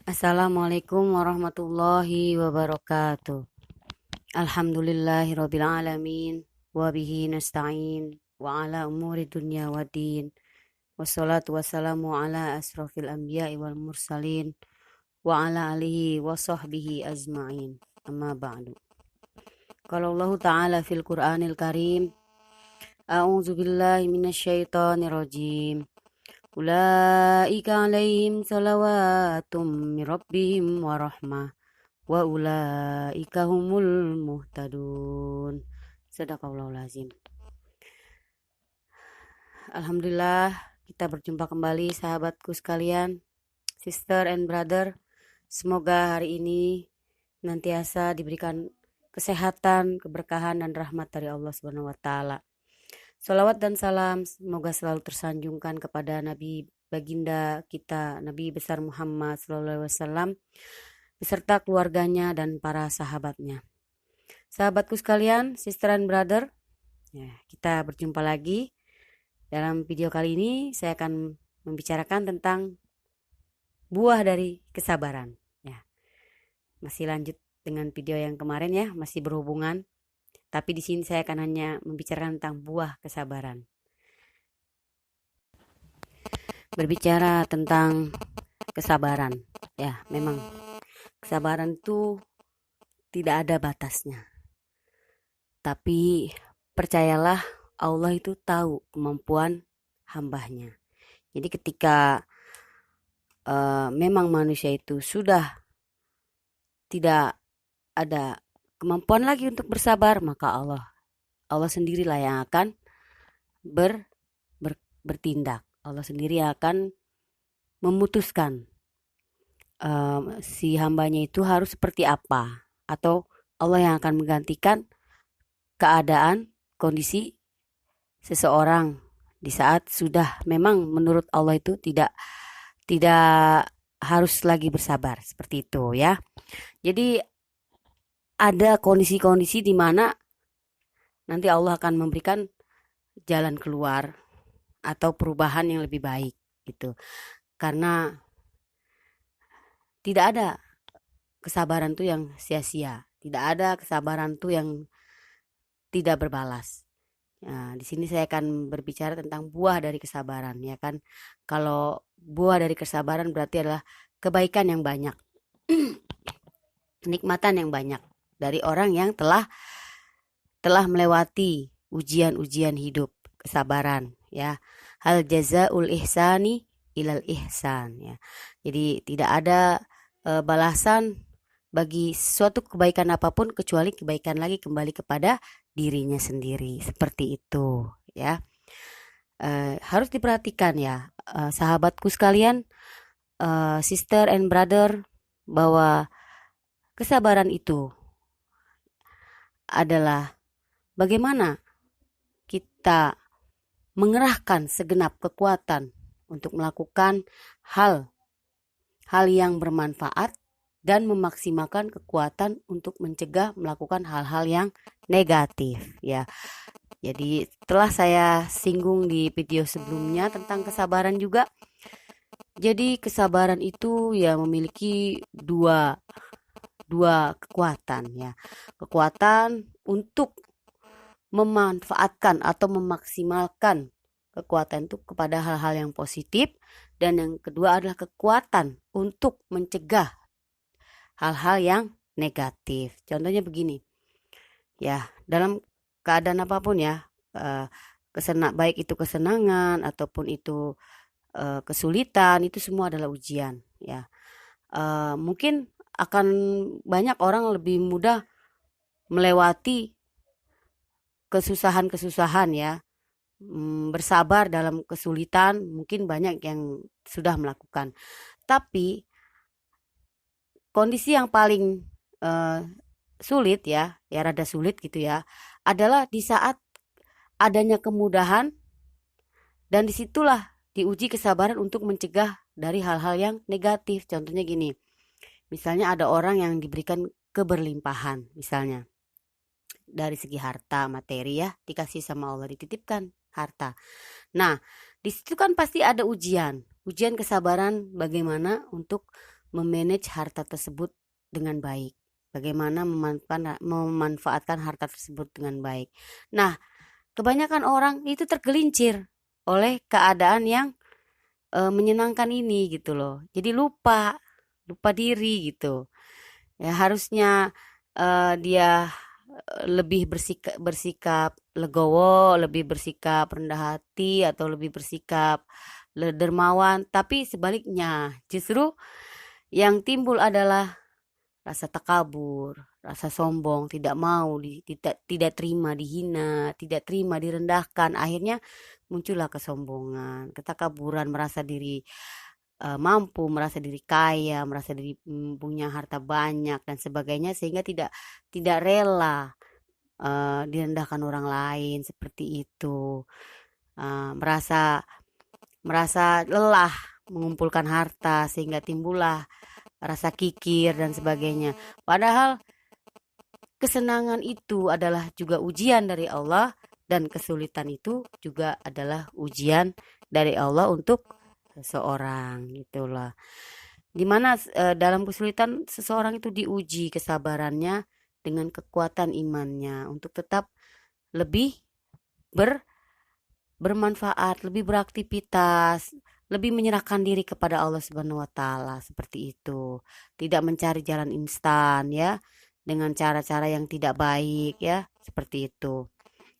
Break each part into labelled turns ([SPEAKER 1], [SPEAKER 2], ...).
[SPEAKER 1] Assalamualaikum warahmatullahi wabarakatuh. Alhamdulillahirabbil alamin wa bihi nasta'in wa ala umuri dunya waddin. Wassalatu wassalamu ala asrofil anbiya'i wal mursalin wa ala alihi wa sahbihi ajma'in. Amma ba'du. Qala Allah Ta'ala fil Qur'anil Karim, A'udzu billahi minasyaitonir rajim. Ulaika alaihim salawatum mir rabbihim wa rahmah wa ulaika humul muhtadun. Sadaqallahul azim. Alhamdulillah, kita berjumpa kembali sahabatku sekalian, sister and brother. Semoga hari ini nantiasa diberikan kesehatan, keberkahan dan rahmat dari Allah Subhanahu wa taala. Salawat dan salam semoga selalu tersanjungkan kepada Nabi baginda kita, Nabi besar Muhammad SAW, beserta keluarganya dan para sahabatnya. Sahabatku sekalian, sister and brother, ya, kita berjumpa lagi. Dalam video kali ini saya akan membicarakan tentang buah dari kesabaran. Ya, masih lanjut dengan video yang kemarin ya, masih berhubungan. Tapi di sini saya akan hanya membicarakan tentang buah kesabaran. Berbicara tentang kesabaran, ya memang kesabaran itu tidak ada batasnya. Tapi percayalah, Allah itu tahu kemampuan hambanya. Jadi ketika memang manusia itu sudah tidak ada kemampuan lagi untuk bersabar, maka Allah sendirilah yang akan bertindak. Allah sendiri akan memutuskan si hambanya itu harus seperti apa, atau Allah yang akan menggantikan keadaan, kondisi seseorang di saat sudah memang menurut Allah itu tidak harus lagi bersabar, seperti itu ya. Jadi ada kondisi-kondisi di mana nanti Allah akan memberikan jalan keluar atau perubahan yang lebih baik gitu. Karena tidak ada kesabaran tuh yang sia-sia, tidak ada kesabaran tuh yang tidak berbalas. Nah, di sini saya akan berbicara tentang buah dari kesabaran, ya kan? Kalau buah dari kesabaran berarti adalah kebaikan yang banyak, kenikmatan yang banyak dari orang yang telah melewati ujian-ujian hidup, kesabaran, ya. Hal jazaul ihsani ilal ihsan, ya. Jadi tidak ada balasan bagi suatu kebaikan apapun kecuali kebaikan lagi kembali kepada dirinya sendiri, seperti itu ya. Harus diperhatikan ya, sahabatku sekalian, sister and brother, bahwa kesabaran itu adalah bagaimana kita mengerahkan segenap kekuatan untuk melakukan hal yang bermanfaat dan memaksimalkan kekuatan untuk mencegah melakukan hal-hal yang negatif ya. Jadi telah saya singgung di video sebelumnya tentang kesabaran juga. Jadi kesabaran itu ya memiliki dua kekuatan ya. Kekuatan untuk memanfaatkan atau memaksimalkan kekuatan itu kepada hal-hal yang positif, dan yang kedua adalah kekuatan untuk mencegah hal-hal yang negatif. Contohnya begini, ya, dalam keadaan apapun ya, baik itu kesenangan ataupun itu kesulitan, itu semua adalah ujian ya. Mungkin akan banyak orang lebih mudah melewati kesusahan ya, bersabar dalam kesulitan, mungkin banyak yang sudah melakukan. Tapi kondisi yang paling sulit ya rada sulit gitu ya, adalah di saat adanya kemudahan, dan disitulah diuji kesabaran untuk mencegah dari hal-hal yang negatif. Contohnya gini, misalnya ada orang yang diberikan keberlimpahan, misalnya dari segi harta materi ya, dikasih sama Allah, dititipkan harta. Nah, di situ kan pasti ada ujian kesabaran bagaimana untuk memanage harta tersebut dengan baik. Bagaimana memanfaatkan harta tersebut dengan baik. Nah, kebanyakan orang itu tergelincir oleh keadaan yang menyenangkan ini gitu loh. Jadi lupa diri gitu. Ya harusnya dia lebih bersikap legowo, lebih bersikap rendah hati atau lebih bersikap dermawan, tapi sebaliknya justru yang timbul adalah rasa takabur, rasa sombong, tidak mau, tidak terima dihina, tidak terima direndahkan. Akhirnya muncullah kesombongan, ketakaburan, merasa diri mampu, merasa diri kaya, merasa diri punya harta banyak dan sebagainya, sehingga tidak rela direndahkan orang lain seperti itu. Merasa lelah mengumpulkan harta sehingga timbullah rasa kikir dan sebagainya. Padahal kesenangan itu adalah juga ujian dari Allah dan kesulitan itu juga adalah ujian dari Allah untuk seseorang gitulah. Dimana dalam kesulitan seseorang itu diuji kesabarannya dengan kekuatan imannya untuk tetap lebih bermanfaat, lebih beraktivitas, lebih menyerahkan diri kepada Allah Subhanahu wa taala seperti itu. Tidak mencari jalan instan ya, dengan cara-cara yang tidak baik ya, seperti itu.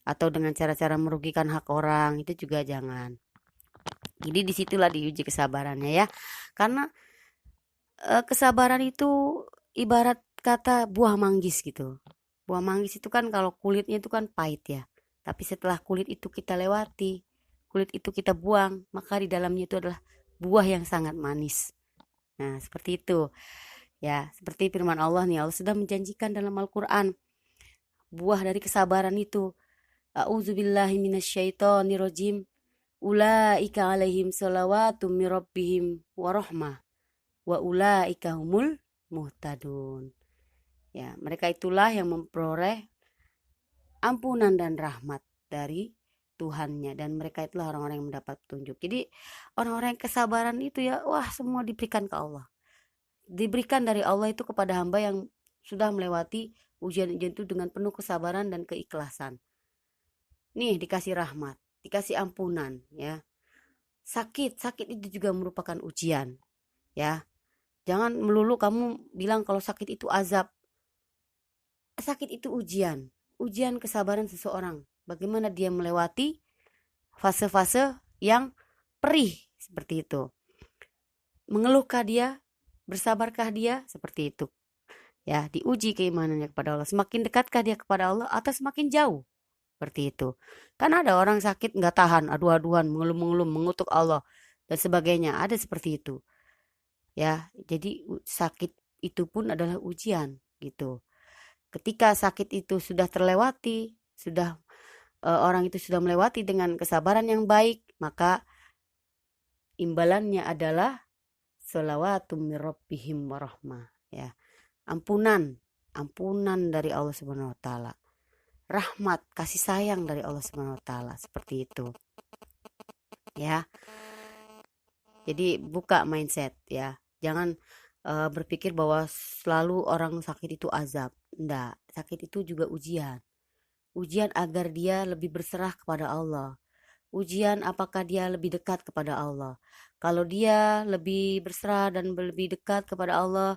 [SPEAKER 1] Atau dengan cara-cara merugikan hak orang, itu juga jangan. Jadi disitulah diuji kesabarannya ya. Karena kesabaran itu ibarat kata buah manggis gitu. Buah manggis itu kan kalau kulitnya itu kan pahit ya. Tapi setelah kulit itu kita lewati, kulit itu kita buang, maka di dalamnya itu adalah buah yang sangat manis. Nah, seperti itu. Ya, seperti firman Allah nih, Allah sudah menjanjikan dalam Al-Qur'an buah dari kesabaran itu. A'udzubillahi minasyaitonirrajim. Ulaika alaihim salawatum mir rabbihim warahmah wa ulaika humul muhtadun. Ya, mereka itulah yang memperoleh ampunan dan rahmat dari Tuhannya, dan mereka itulah orang-orang yang mendapat petunjuk. Jadi orang-orang yang kesabaran itu ya, wah, semua diberikan ke Allah. Diberikan dari Allah itu kepada hamba yang sudah melewati ujian-ujian itu dengan penuh kesabaran dan keikhlasan. Nih dikasih rahmat, dikasih ampunan ya. Sakit itu juga merupakan ujian ya. Jangan melulu kamu bilang kalau sakit itu azab. Sakit itu ujian kesabaran seseorang. Bagaimana dia melewati fase-fase yang perih seperti itu. Mengeluhkah dia? Bersabarkah dia? Seperti itu. Ya, diuji keimanannya kepada Allah. Semakin dekatkah dia kepada Allah atau semakin jauh? Seperti itu. Kan ada orang sakit nggak tahan, adu-aduan, mengeluh-mengeluh, mengutuk Allah dan sebagainya. Ada seperti itu. Ya, jadi sakit itu pun adalah ujian gitu. Ketika sakit itu sudah terlewati, orang itu sudah melewati dengan kesabaran yang baik, maka imbalannya adalah shalawatum mir rabbihim warahmah ya. Ampunan dari Allah Subhanahu wa taala. Rahmat, kasih sayang dari Allah Subhanahu wa taala, seperti itu. Ya. Jadi buka mindset ya. Jangan berpikir bahwa selalu orang sakit itu azab. Enggak, sakit itu juga ujian. Ujian agar dia lebih berserah kepada Allah. Ujian apakah dia lebih dekat kepada Allah. Kalau dia lebih berserah dan lebih dekat kepada Allah,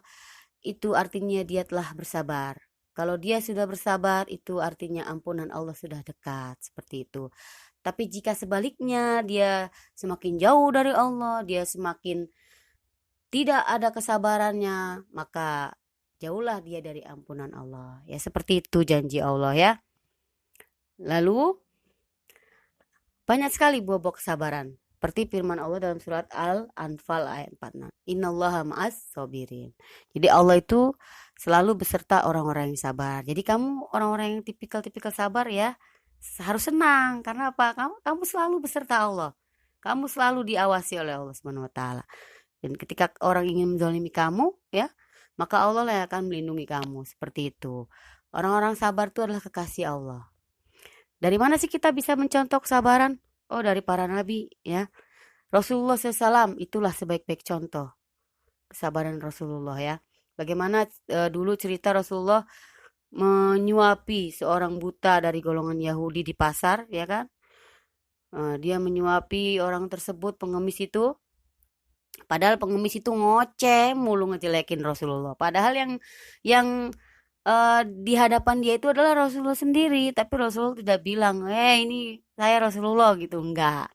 [SPEAKER 1] itu artinya dia telah bersabar. Kalau dia sudah bersabar, itu artinya ampunan Allah sudah dekat. Seperti itu. Tapi jika sebaliknya dia semakin jauh dari Allah, dia semakin tidak ada kesabarannya, maka jauhlah dia dari ampunan Allah. Ya, seperti itu janji Allah ya. Lalu banyak sekali buah-buah kesabaran. Seperti firman Allah dalam surat Al-Anfal ayat 46. Innallaha ma'as sabirin. Jadi Allah itu selalu beserta orang-orang yang sabar. Jadi kamu orang-orang yang tipikal sabar ya, harus senang. Karena apa? Kamu selalu beserta Allah. Kamu selalu diawasi oleh Allah Subhanahu wa taala. Dan ketika orang ingin menzalimi kamu ya, maka Allah lah yang akan melindungi kamu. Seperti itu. Orang-orang sabar itu adalah kekasih Allah. Dari mana sih kita bisa mencontoh kesabaran? Oh, dari para nabi ya. Rasulullah SAW itulah sebaik-baik contoh. kesabaran Rasulullah ya. Bagaimana dulu cerita Rasulullah menyuapi seorang buta dari golongan Yahudi di pasar, ya kan? Dia menyuapi orang tersebut, pengemis itu. Padahal pengemis itu ngoceh mulu ngejelekin Rasulullah. Padahal yang di hadapan dia itu adalah Rasulullah sendiri, tapi Rasulullah tidak bilang, ini saya Rasulullah gitu, enggak.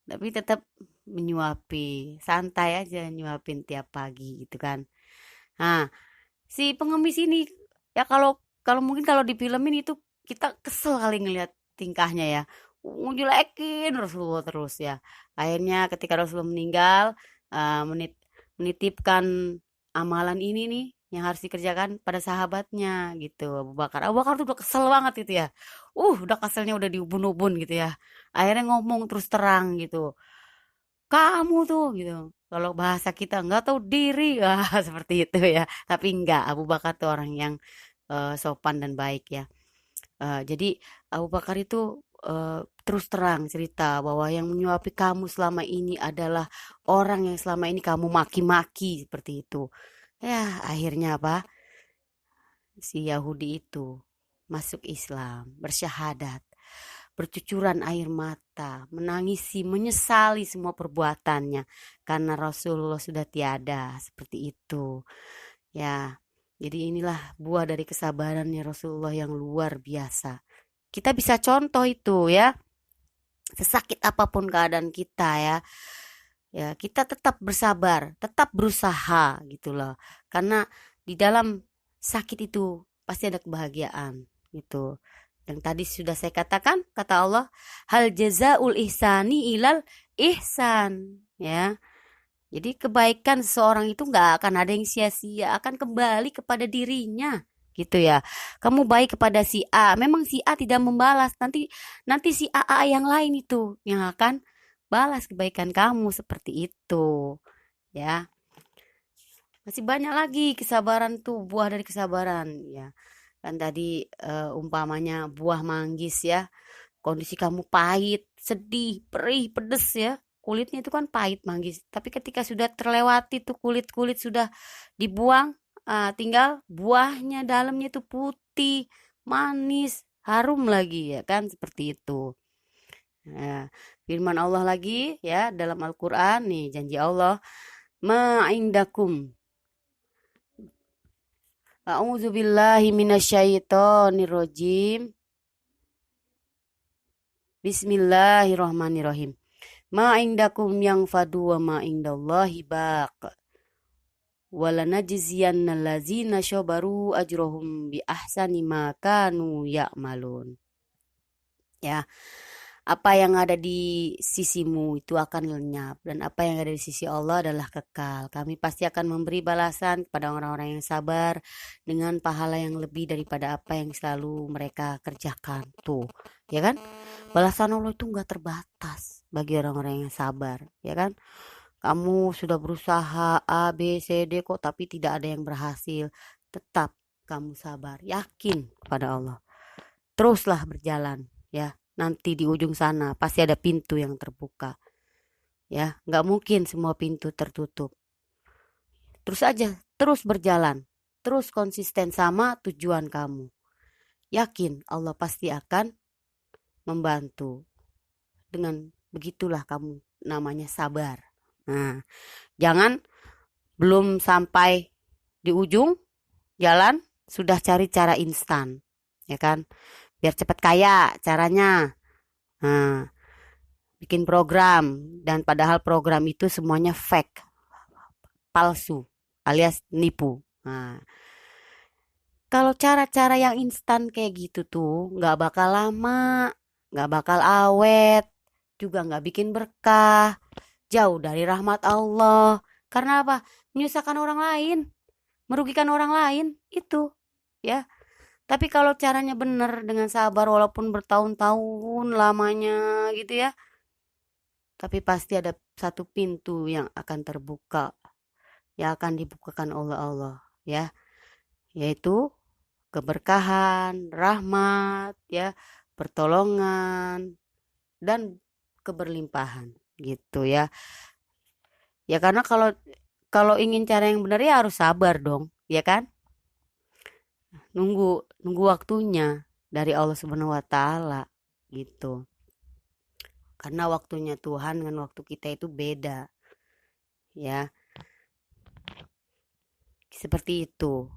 [SPEAKER 1] Tapi tetap menyuapi, santai aja nyuapin tiap pagi gitu kan. Nah, si pengemis ini ya kalau kalau mungkin kalau di filmin itu kita kesel kali ngelihat tingkahnya ya. Ngejelekin Rasulullah terus ya. Akhirnya ketika Rasulullah meninggal, menitipkan amalan ini nih yang harus dikerjakan pada sahabatnya gitu, Abu Bakar. Abu Bakar tuh udah kesel banget gitu ya. Udah keselnya udah diubun-ubun gitu ya. Akhirnya ngomong terus terang gitu. Kamu tuh gitu. Kalau bahasa kita nggak tahu diri, seperti itu ya. Tapi enggak, Abu Bakar tuh orang yang sopan dan baik ya. Jadi Abu Bakar itu terus terang cerita bahwa yang menyuapi kamu selama ini adalah orang yang selama ini kamu maki-maki seperti itu. Ya, akhirnya apa? Si Yahudi itu masuk Islam, bersyahadat, bercucuran air mata, menangisi, menyesali semua perbuatannya karena Rasulullah sudah tiada, seperti itu. Ya, jadi inilah buah dari kesabarannya Rasulullah yang luar biasa. Kita bisa contoh itu ya, sesakit apapun keadaan kita ya. Ya, kita tetap bersabar, tetap berusaha gitu loh. Karena di dalam sakit itu pasti ada kebahagiaan gitu. Yang tadi sudah saya katakan, kata Allah, hal jazaul ihsani ilal ihsan, ya. Jadi kebaikan seseorang itu nggak akan ada yang sia-sia, akan kembali kepada dirinya, gitu ya. Kamu baik kepada si A, memang si A tidak membalas, nanti nanti si A yang lain itu yang akan balas kebaikan kamu seperti itu, ya. Masih banyak lagi kesabaran tuh, buah dari kesabaran, ya. Kan tadi umpamanya buah manggis ya. Kondisi kamu pahit, sedih, perih, pedes ya. Kulitnya itu kan pahit manggis. Tapi ketika sudah terlewati tuh kulit-kulit sudah dibuang, tinggal buahnya dalamnya itu putih, manis, harum lagi ya kan seperti itu. Nah, firman Allah lagi ya dalam Al-Qur'an nih janji Allah, ma'indakum. A'udzubillahi minasyaitonirrajim. Bismillahirrahmanirrahim. Ma indakum yang fadu wa ma indallahi baq. Walanajziyanna allazina syabaru ajrohum bi ahsani ma kanu ya'malun. Ya, apa yang ada di sisimu itu akan lenyap dan apa yang ada di sisi Allah adalah kekal. Kami pasti akan memberi balasan kepada orang-orang yang sabar dengan pahala yang lebih daripada apa yang selalu mereka kerjakan. Tuh, ya kan? Balasan Allah itu nggak terbatas bagi orang-orang yang sabar, ya kan? Kamu sudah berusaha A, B, C, D kok tapi tidak ada yang berhasil. Tetap kamu sabar, yakin kepada Allah. Teruslah berjalan, ya. Nanti di ujung sana pasti ada pintu yang terbuka. Ya, nggak mungkin semua pintu tertutup. Terus aja, terus berjalan. Terus konsisten sama tujuan kamu. Yakin Allah pasti akan membantu. Dengan begitulah kamu namanya sabar. Nah, jangan belum sampai di ujung jalan sudah cari cara instan, ya kan? Biar cepat kaya caranya. Nah, bikin program dan padahal program itu semuanya fake, palsu, alias nipu. Nah, kalau cara-cara yang instan kayak gitu tuh nggak bakal lama, nggak bakal awet, juga nggak bikin berkah, jauh dari rahmat Allah. Karena apa? Menyusahkan orang lain, merugikan orang lain, itu ya. Tapi kalau caranya benar dengan sabar walaupun bertahun-tahun lamanya gitu ya, tapi pasti ada satu pintu yang akan terbuka, yang akan dibukakan oleh Allah ya, yaitu keberkahan, rahmat ya, pertolongan dan keberlimpahan gitu ya. Ya karena kalau kalau ingin cara yang benar ya harus sabar dong, ya kan? Nunggu waktunya dari Allah Subhanahu wa taala gitu. Karena waktunya Tuhan dengan waktu kita itu beda, ya. Seperti itu.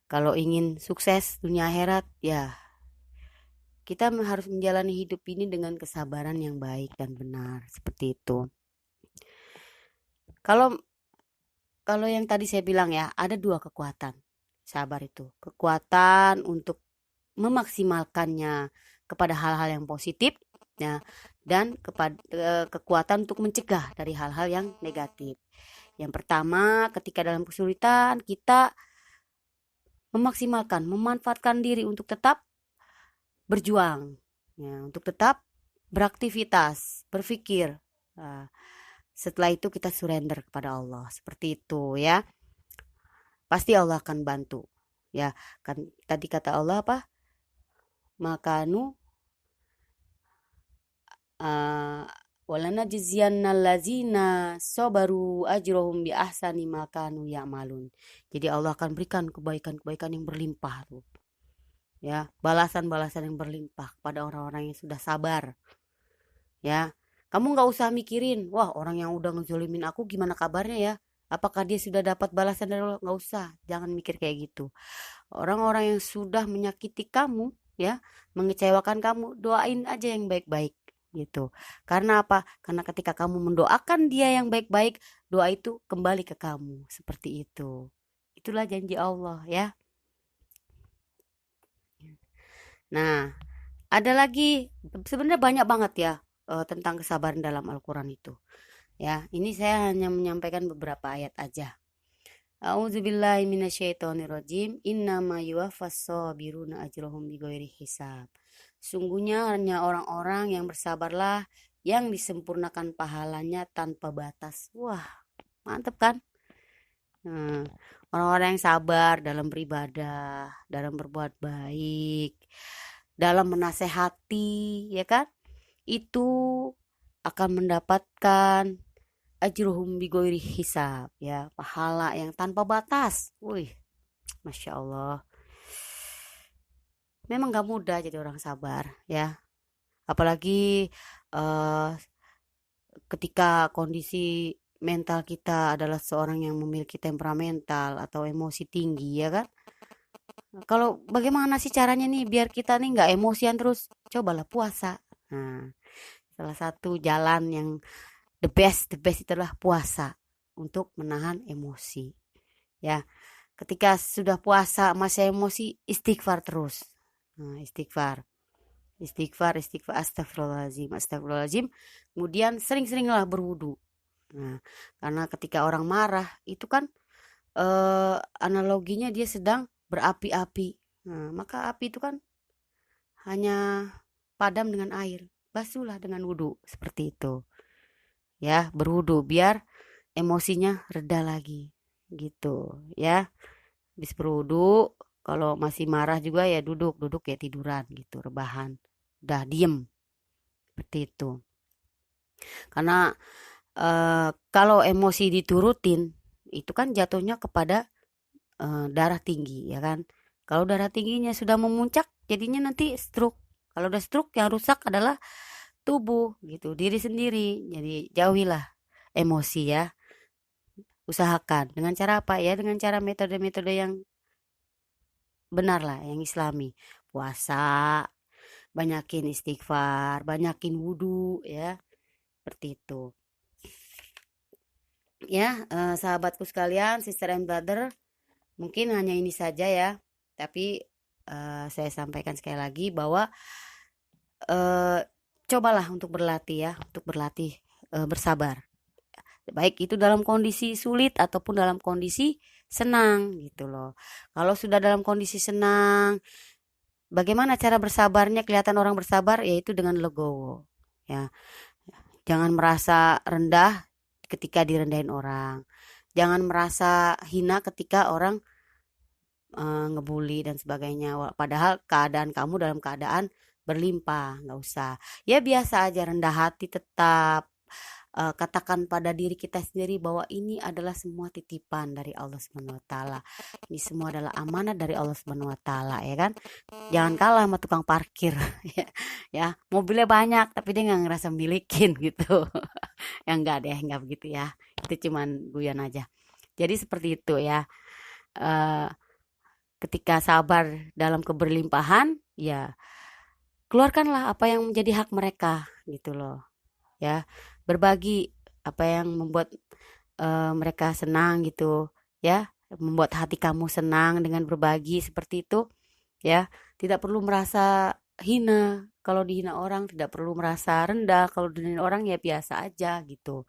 [SPEAKER 1] Kalau ingin sukses dunia akhirat, ya kita harus menjalani hidup ini dengan kesabaran yang baik dan benar, seperti itu. Kalau kalau yang tadi saya bilang ya, ada dua kekuatan sabar itu. Kekuatan untuk memaksimalkannya kepada hal-hal yang positif, ya, dan kekuatan untuk mencegah dari hal-hal yang negatif. Yang pertama, ketika dalam kesulitan kita memanfaatkan diri untuk tetap berjuang, ya, untuk tetap beraktivitas, berpikir. Nah, setelah itu kita surrender kepada Allah, seperti itu ya. Pasti Allah akan bantu. Ya, kan tadi kata Allah apa? Makanu walana jizyannal lazina sabaru ajrohum bi ahsani makanu ya'malun. Jadi Allah akan berikan kebaikan-kebaikan yang berlimpah tuh. Ya, balasan-balasan yang berlimpah pada orang-orang yang sudah sabar. Ya, kamu nggak usah mikirin, wah orang yang udah ngezolimin aku gimana kabarnya ya? Apakah dia sudah dapat balasan dari Allah? Nggak usah, jangan mikir kayak gitu. Orang-orang yang sudah menyakiti kamu, ya, mengecewakan kamu, doain aja yang baik-baik gitu. Karena apa? Karena ketika kamu mendoakan dia yang baik-baik, doa itu kembali ke kamu, seperti itu. Itulah janji Allah ya. Nah, ada lagi sebenarnya banyak banget ya tentang kesabaran dalam Al-Quran itu. Ya, ini saya hanya menyampaikan beberapa ayat aja. A'udzubillahi minasyaitonirrajim. Innama yuwaffas sabiruna ajrahum bighairi hisab. Sungguhnya hanya orang-orang yang bersabarlah yang disempurnakan pahalanya tanpa batas. Wah, mantep kan? Nah, orang-orang yang sabar dalam beribadah, dalam berbuat baik, dalam menasehati, ya kan? Itu akan mendapatkan ajruhum bighairi hisab, ya, pahala yang tanpa batas. Wih, Masya Allah. Memang gak mudah jadi orang sabar, ya. Apalagi eh, ketika kondisi mental kita adalah seorang yang memiliki temperamental atau emosi tinggi, ya kan? Kalau bagaimana sih caranya nih biar kita nih nggak emosian terus? Cobalah puasa. Nah, salah satu jalan yang the best itu adalah puasa untuk menahan emosi. Ya, ketika sudah puasa masih emosi, istighfar terus. Nah, istighfar, astagfirullahaladzim. Kemudian sering-seringlah berwudu. Nah, karena ketika orang marah itu kan analoginya dia sedang berapi-api. Nah, maka api itu kan hanya padam dengan air. Basuhlah dengan wudu seperti itu. Ya, berwudu biar emosinya reda lagi gitu ya. Habis berwudu, kalau masih marah juga ya duduk ya tiduran gitu, rebahan. Udah diem seperti itu. Karena kalau emosi diturutin itu kan jatuhnya kepada darah tinggi ya kan. Kalau darah tingginya sudah memuncak jadinya nanti stroke. Kalau udah stroke yang rusak adalah tubuh gitu, diri sendiri. Jadi jauhilah emosi ya. Usahakan dengan cara apa ya? Dengan cara metode-metode yang benar lah, yang islami. Puasa, banyakin istighfar, banyakin wudu ya. Seperti itu. Ya, sahabatku sekalian, sister and brother, mungkin hanya ini saja ya. Tapi saya sampaikan sekali lagi bahwa cobalah untuk berlatih ya, untuk berlatih bersabar. Baik itu dalam kondisi sulit ataupun dalam kondisi senang gitu loh. Kalau sudah dalam kondisi senang, bagaimana cara bersabarnya? Kelihatan orang bersabar yaitu dengan legowo. Ya, jangan merasa rendah ketika direndahin orang. Jangan merasa hina ketika orang ngebully dan sebagainya. Padahal keadaan kamu dalam keadaan berlimpah, nggak usah. Ya biasa aja rendah hati tetap katakan pada diri kita sendiri bahwa ini adalah semua titipan dari Allah Subhanahu wa taala. Ini semua adalah amanah dari Allah Subhanahu wa taala, ya kan? Jangan kalah sama tukang parkir ya. Ya, mobilnya banyak tapi dia nggak ngerasa milikin gitu. Ya enggak deh, enggak begitu ya. Itu cuman guyon aja. Jadi seperti itu ya. Eh, Ketika sabar dalam keberlimpahan, ya keluarkanlah apa yang menjadi hak mereka gitu loh. Ya, berbagi apa yang membuat mereka senang gitu ya, membuat hati kamu senang dengan berbagi seperti itu ya. Tidak perlu merasa hina kalau dihina orang, tidak perlu merasa rendah kalau dihina orang, ya biasa aja gitu.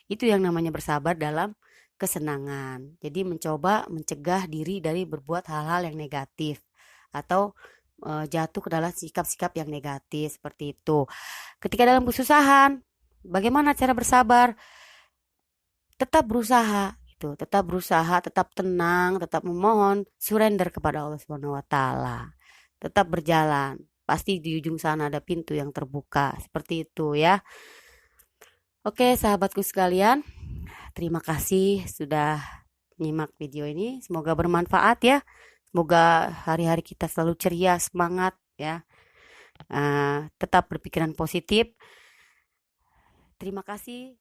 [SPEAKER 1] Itu yang namanya bersabar dalam kesenangan. Jadi mencoba mencegah diri dari berbuat hal-hal yang negatif atau jatuh ke dalam sikap-sikap yang negatif seperti itu. Ketika dalam kesusahan, bagaimana cara bersabar? Tetap berusaha gitu, tetap berusaha, tetap tenang, tetap memohon, surrender kepada Allah Subhanahu wa taala. Tetap berjalan. Pasti di ujung sana ada pintu yang terbuka. Seperti itu ya. Oke, sahabatku sekalian, terima kasih sudah menyimak video ini. Semoga bermanfaat ya. Semoga hari-hari kita selalu ceria, semangat ya. Tetap berpikiran positif. Terima kasih.